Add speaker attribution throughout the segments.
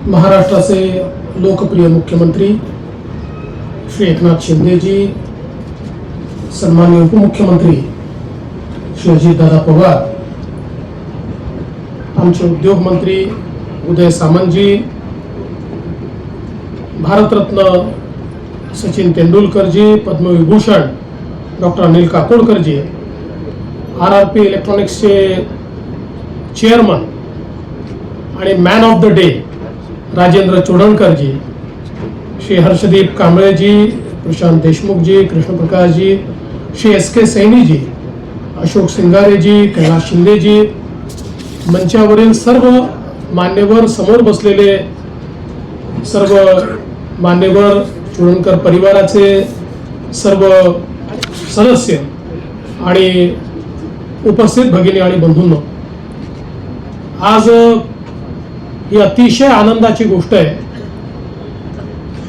Speaker 1: महाराष्ट्राचे लोकप्रिय मुख्यमंत्री श्री एकनाथ शिंदेजी, सन्माननीय उपमुख्यमंत्री श्री अजितदादा पवार, आमचे उद्योग मंत्री उदय सामंतजी, भारतरत्न सचिन तेंडुलकरजी, पद्मविभूषण डॉक्टर अनिल काकोडकरजी, RRP इलेक्ट्रॉनिक्सचे चेअरमन आणि man of the day Rajendra चोडणकरजी, श्री हर्षदीप कांबळेजी, प्रशांत देशमुखजी, कृष्णप्रकाशजी, श्री SK सैनीजी, अशोक सिंगारेजी, कैलास शिंदेजी, मंचावरील सर्व मान्यवर, समोर बसलेले सर्व मान्यवर, चोडणकर परिवाराचे सर्व सदस्य आणि उपस्थित भगिनी आणि बंधूंनो, आज ही अतिशय आनंदाची गोष्ट आहे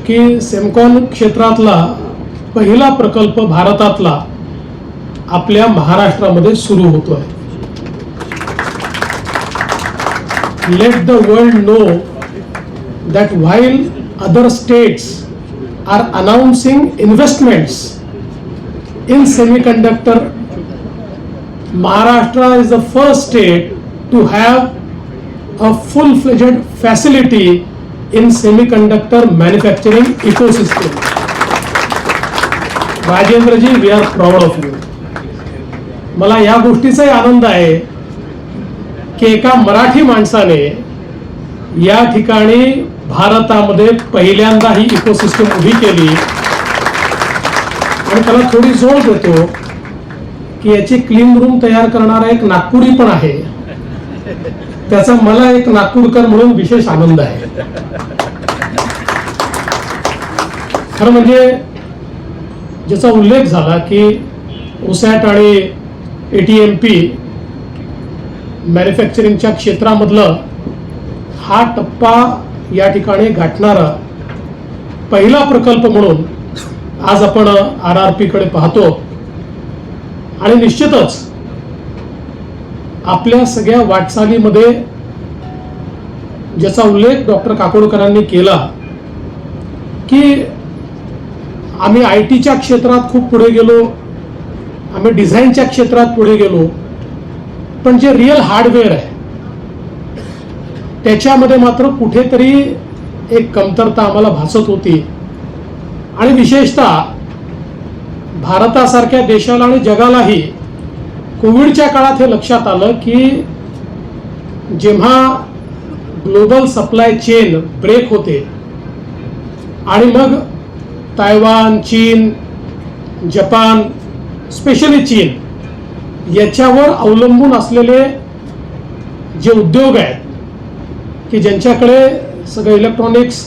Speaker 1: की सेमकॉन क्षेत्रातला पहिला प्रकल्प भारतातला आपल्या महाराष्ट्रामध्ये सुरू होतोय. Let the world know that while other states are announcing investments in semiconductor, Maharashtra is the first state to have a full-fledged facility in semiconductor manufacturing ecosystem. Rajendra ji, we are proud of you. मला या गोष्टीचाही आनंद आहे की एका मराठी माणसाने या ठिकाणी भारतामध्ये पहिल्यांदा ही इकोसिस्टम उभी केली आणि त्याला थोडी जोड देतो की याची क्लीन रूम तयार करणारा एक नागपुरी पण आहे. त्याचा मला एक नागपूरकर म्हणून विशेष आनंद आहे. खरं म्हणजे ज्याचा उल्लेख झाला की OSAT आणि ATMP मॅन्युफॅक्चरिंगच्या क्षेत्रामधलं हा टप्पा या ठिकाणी गाठणारा पहिला प्रकल्प म्हणून आज आपण RRP कडे पाहतो. आणि निश्चितच आपल्या सगळ्या वाटचालीमध्ये ज्याचा उल्लेख डॉक्टर काकोडकरांनी केला की आम्ही IT च्या क्षेत्रात खूप पुढे गेलो, आम्ही डिझाईनच्या क्षेत्रात पुढे गेलो, पण जे रिअल हार्डवेअर आहे त्याच्यामध्ये मात्र कुठेतरी एक कमतरता आम्हाला भासत होती. आणि विशेषतः भारतासारख्या देशाला आणि जगालाही कोविडच्या काळात हे लक्षात आलं की जेव्हा ग्लोबल सप्लाय चेन ब्रेक होते आणि मग तायवान, चीन, जपान, स्पेशली चीन याच्यावर अवलंबून असलेले जे उद्योग आहेत की ज्यांच्याकडे सगळं इलेक्ट्रॉनिक्स,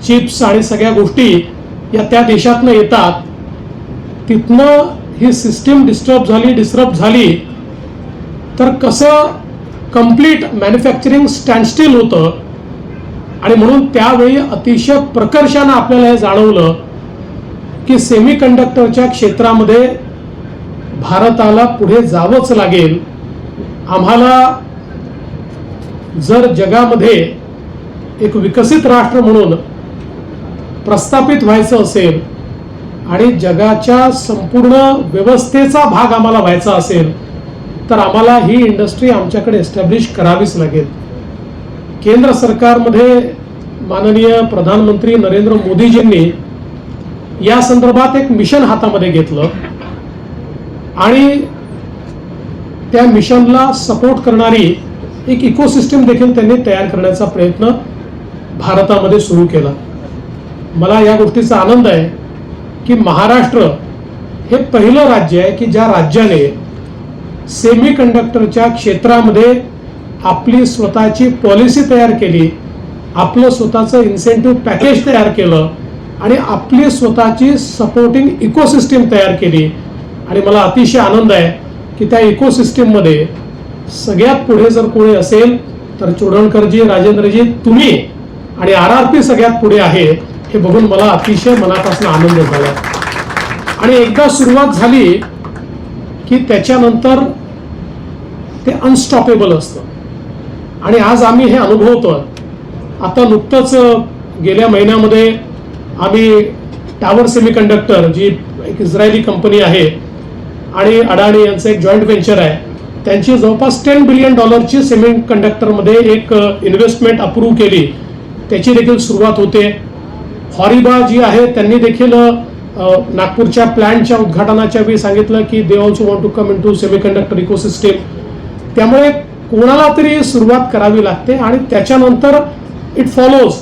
Speaker 1: चिप्स आणि सगळ्या गोष्टी या त्या देशातनं येतात, तिथनं ही सिस्टीम डिस्टर्ब झाली तर कसं कंप्लीट मॅन्युफॅक्चरिंग स्टँडस्टिल होतं. आणि म्हणून त्यावेळी अतिशय प्रकर्षानं आपल्याला हे जाणवलं की सेमीकंडक्टरच्या क्षेत्रामध्ये भारताला पुढे जावंच लागेल. आम्हाला जर जगामध्ये एक विकसित राष्ट्र म्हणून प्रस्थापित व्हायचं असेल आणि जगाच्या संपूर्ण व्यवस्थेचा भाग आम्हाला व्हायचा असेल तर आम्हाला ही इंडस्ट्री आमच्याकडे एस्टॅब्लिश करावीच लागेल. केंद्र सरकारमध्ये माननीय प्रधानमंत्री नरेंद्र मोदीजींनी या संदर्भात एक मिशन हातामध्ये घेतलं आणि त्या मिशनला सपोर्ट करणारी एक इकोसिस्टम देखील त्यांनी तयार करण्याचा प्रयत्न भारतामध्ये सुरू केला. मला या गोष्टीचा आनंद आहे की महाराष्ट्र हे पहिलं राज्य आहे की ज्या राज्याने सेमीकंडक्टरच्या क्षेत्रामध्ये आपली स्वतःची पॉलिसी तयार केली, आपलं स्वतःचं इन्सेंटिव्ह पॅकेज तयार केलं आणि आपली स्वतःची सपोर्टिंग इकोसिस्टम तयार केली. आणि मला अतिशय आनंद आहे की त्या इकोसिस्टममध्ये सगळ्यात पुढे जर कोणी असेल तर चोडणकरजी, राजेंद्रजी, तुम्ही आणि RRP सगळ्यात पुढे आहे हे बघून मला अतिशय मनापासून आनंद झाला. आणि एकदा सुरुवात झाली की त्याच्यानंतर ते अनस्टॉपेबल असतं. आणि आज आम्ही हे अनुभवतो आता नुकतंच गेल्या महिन्यामध्ये आम्ही टावर सेमीकंडक्टर, जी एक इस्रायली कंपनी आहे आणि अडाणी यांचं एक जॉईंट व्हेंचर आहे, त्यांची जवळपास $10 बिलियन सेमीकंडक्टरमध्ये एक इन्व्हेस्टमेंट अप्रूव्ह केली. त्याची देखील सुरुवात होते. हॉरिबा जी आहे त्यांनी देखील नागपूरच्या प्लॅन्टच्या उद्घाटनाच्या वेळी सांगितलं की they also want to come into semiconductor ecosystem. त्यामुळे कोणाला तरी सुरुवात करावी लागते आणि त्याच्यानंतर इट फॉलोज.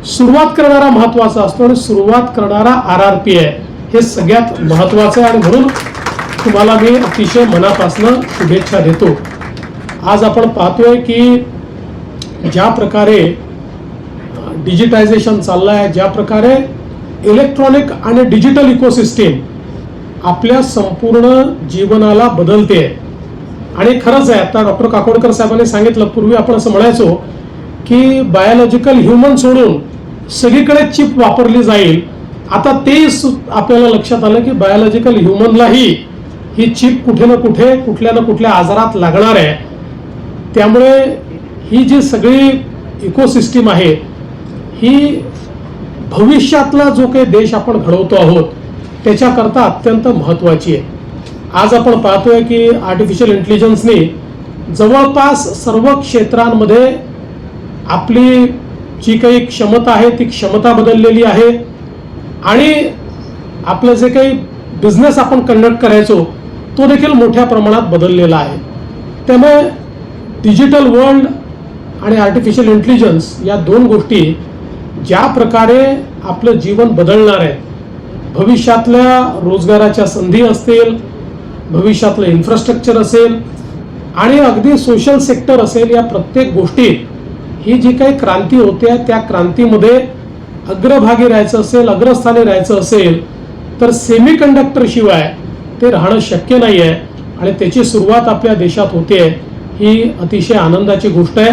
Speaker 1: सुरुवात करणारा महत्वाचा असतो आणि सुरुवात करणारा RRP आहे, हे सगळ्यात महत्वाचं आहे. आणि म्हणून तुम्हाला मी अतिशय मनापासून शुभेच्छा देतो. आज आपण पाहतोय की ज्या प्रकारे डिजिटायझेशन चाललं आहे, ज्या प्रकारे इलेक्ट्रॉनिक आणि डिजिटल इकोसिस्टीम आपल्या संपूर्ण जीवनाला बदलते. आणि खरंच आहे, आता डॉक्टर काकोडकर साहेबांनी सांगितलं, पूर्वी आपण असं म्हणायचो की बायोलॉजिकल ह्युमन सोडून सगळीकडे चिप वापरली जाईल. आता ते आपल्याला लक्षात आलं की बायोलॉजिकल ह्युमनलाही ही चिप कुठे ना कुठे कुठल्या ना कुठल्या आजारात लागणार आहे. त्यामुळे ही जी सगळी इकोसिस्टीम आहे ही भविष्यातला जो काही देश आपण घडवतो आहोत त्याच्याकरता अत्यंत महत्त्वाची आहे. आज आपण पाहतोय की आर्टिफिशियल इंटेलिजन्सने जवळपास सर्व क्षेत्रांमध्ये आपली जी काही क्षमता आहे ती क्षमता बदललेली आहे. आणि आपलं जे काही बिझनेस आपण कंडक्ट करायचो तो देखील मोठ्या प्रमाणात बदललेला आहे. त्यामुळे डिजिटल वर्ल्ड आणि आर्टिफिशियल इंटेलिजन्स या दोन गोष्टी ज्या प्रकारे आपलं जीवन बदलणार आहे, भविष्यातल्या रोजगाराच्या संधी असतील, भविष्यातलं इन्फ्रास्ट्रक्चर असेल आणि अगदी सोशल सेक्टर असेल, या प्रत्येक गोष्टीत ही जी काही क्रांती होते त्या क्रांतीमध्ये अग्रभागी राहायचं असेल, अग्रस्थानी राहायचं असेल तर सेमीकंडक्टर शिवाय ते राहणं शक्य नाही आहे. आणि त्याची सुरुवात आपल्या देशात होते, ही अतिशय आनंदाची गोष्ट आहे.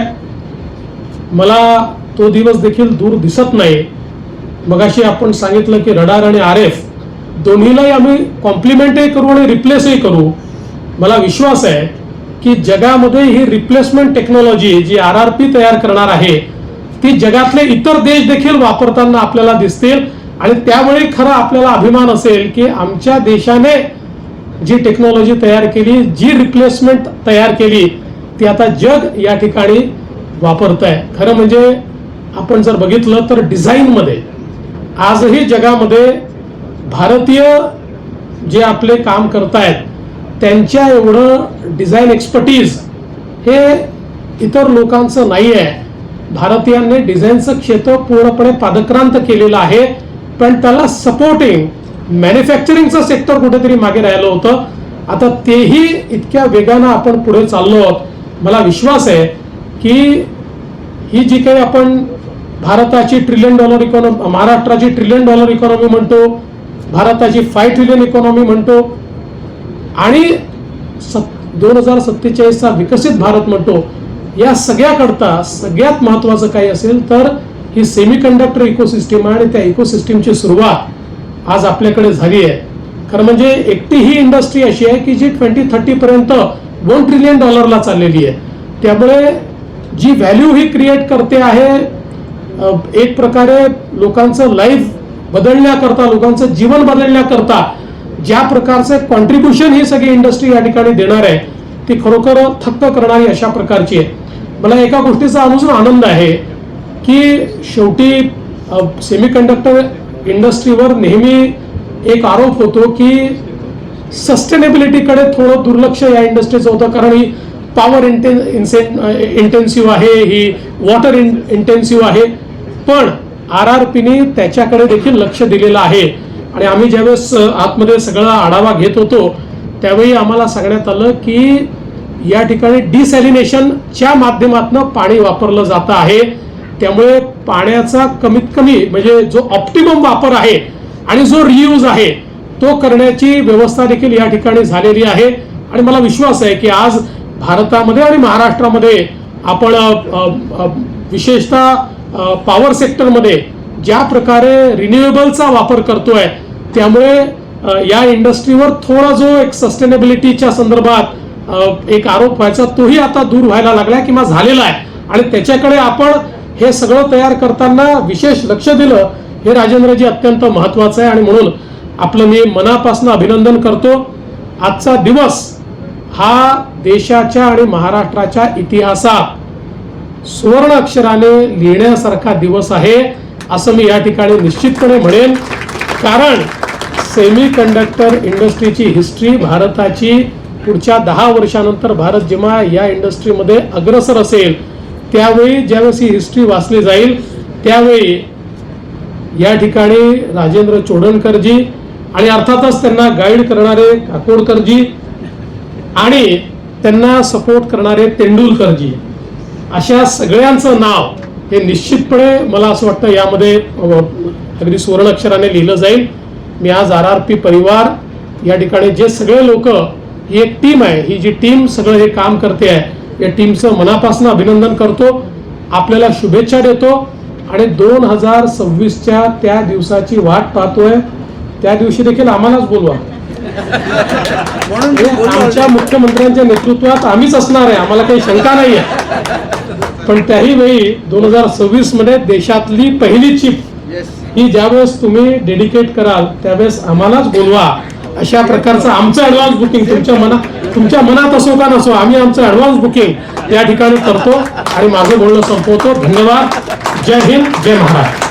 Speaker 1: मला तो दिवस देखील दूर दिसत नाही. मगाशी आपण सांगितलं की रडार आणि RF दोन्हीलाही आम्ही कॉम्प्लिमेंटही करू आणि रिप्लेसही करू. मला विश्वास आहे की जगामध्ये ही रिप्लेसमेंट टेक्नॉलॉजी जी RRP तयार करणार आहे ती जगातले इतर देश देखील वापरताना आपल्याला दिसतील. आणि त्यावेळी खरं आपल्याला अभिमान असेल की आमच्या देशाने जी टेक्नॉलॉजी तयार केली, जी रिप्लेसमेंट तयार केली, ती आता जग या ठिकाणी वापरत आहे. खरं म्हणजे आपण जर बघितलं तर डिझाईनमध्ये आजही जगामध्ये भारतीय जे आपले काम करतायत त्यांच्या एवढं डिझाईन एक्सपर्टीज हे इतर लोकांचं नाही आहे. भारतीयांनी डिझाईनचं क्षेत्र पूर्णपणे पादक्रांत केलेलं आहे, पण त्याला सपोर्टिंग मॅन्युफॅक्चरिंगचं सेक्टर कुठेतरी मागे राहिलं होतं. आता तेही इतक्या वेगानं आपण पुढे चाललो आहोत. मला विश्वास आहे की ही जी काही आपण भारताची $1 ट्रिलियन इकॉनॉमी, महाराष्ट्राची $1 ट्रिलियन इकॉनॉमी म्हणतो, भारताची 5 ट्रिलियन इकॉनॉमी म्हणतो आणि 2047चा विकसित भारत म्हणतो, या सगळ्याकरता सगळ्यात महत्त्वाचं काही असेल तर ही सेमीकंडक्टर इकोसिस्टीम आहे. आणि त्या इकोसिस्टीमची सुरुवात आज आपल्याकडे झाली आहे. खरं म्हणजे एकटी ही इंडस्ट्री अशी आहे की जी 2030 पर्यंत $1 ट्रिलियन चाललेली आहे. त्यामुळे जी व्हॅल्यू ही क्रिएट करते आहे, एक प्रकारे लोकांचं लाईफ बदलण्याकरता, लोकांचं जीवन बदलण्याकरता ज्या प्रकारचे कॉन्ट्रीब्युशन ही सगळी इंडस्ट्री या ठिकाणी देणार आहे ती खरोखर थक्क करणारी अशा प्रकारची आहे. मला एका गोष्टीचा अजून आनंद आहे की शेवटी सेमीकंडक्टर इंडस्ट्रीवर नेहमी एक आरोप होतो की सस्टेनेबिलिटीकडे थोडं दुर्लक्ष या इंडस्ट्रीचं होतं, कारण ही पॉवर इंटेन्सिव्ह आहे, ही वॉटर इंटेन्सिव्ह आहे. पण RRPने त्याच्याकडे देखील लक्ष दिलेलं आहे. आणि आम्ही ज्यावेळेस आतमध्ये सगळा आढावा घेत होतो त्यावेळी आम्हाला सांगण्यात आलं की या ठिकाणी डिसॅलिनेशनच्या माध्यमातून पाणी वापरलं जातं आहे. त्यामुळे पाण्याचा कमीत कमी म्हणजे जो ऑप्टिमम वापर आहे आणि जो रियूज आहे तो करण्याची व्यवस्था देखील या ठिकाणी झालेली आहे. आणि मला विश्वास आहे की आज भारतामध्ये आणि महाराष्ट्रामध्ये आपण विशेषतः पॉवर सेक्टरमध्ये ज्या प्रकारे रिन्युएबलचा वापर करतोय त्यामुळे या इंडस्ट्रीवर थोडा जो एक सस्टेनेबिलिटीच्या संदर्भात एक आरोप व्हायचा तोही आता दूर व्हायला लागला किंवा झालेला आहे. आणि त्याच्याकडे आपण हे सगळं तयार करताना विशेष लक्ष दिलं हे राजेंद्रजी अत्यंत महत्वाचं आहे आणि म्हणून आपलं मी मनापासून अभिनंदन करतो. आजचा दिवस हा देशाच्या आणि महाराष्ट्राच्या इतिहासात सुवर्ण अक्षराने लिहिण्यासारखा दिवस आहे असं मी या ठिकाणी निश्चितपणे म्हणेन. कारण सेमी कंडक्टर इंडस्ट्रीची हिस्ट्री भारताची पुढच्या 10 वर्षानंतर भारत जेव्हा या इंडस्ट्रीमध्ये अग्रसर असेल त्यावेळी ज्यावेळेस ही हिस्ट्री वाचली जाईल त्यावेळी या ठिकाणी राजेंद्र चोडणकरजी आणि अर्थातच त्यांना गाईड करणारे काकोडकरजी आणि त्यांना सपोर्ट करणारे तेंडुलकरजी अशा सगळ्यांचं नाव हे निश्चितपणे मला असं वाटतं यामध्ये अगदी सुवर्ण अक्षराने लिहिलं जाईल. मी आज RRP परिवार या ठिकाणी जे सगळे लोक ही एक टीम आहे, ही जी टीम सगळं हे काम करते आहे या टीमचं मनापासून अभिनंदन करतो. आपल्याला शुभेच्छा देतो आणि 2026च्या त्या दिवसाची वाट पाहतोय. त्या दिवशी देखील आम्हालाच बोलवा. आमच्या मुख्यमंत्र्यांच्या नेतृत्वात आम्हीच असणार आहे, आम्हाला काही शंका नाही आहे. पण त्याही वेळी 2026 मध्ये देशातली पहिली चिप ही ज्यावेळेस तुम्ही डेडिकेट कराल त्यावेळेस आम्हालाच बोलवा. अशा प्रकारचं आमचं ऍडव्हान्स बुकिंग तुमच्या मनात असो का नसो आम्ही आमचं ऍडव्हान्स बुकिंग या ठिकाणी करतो आणि माझं बोलणं संपवतो. धन्यवाद. जय हिंद, जय महाराष्ट्र.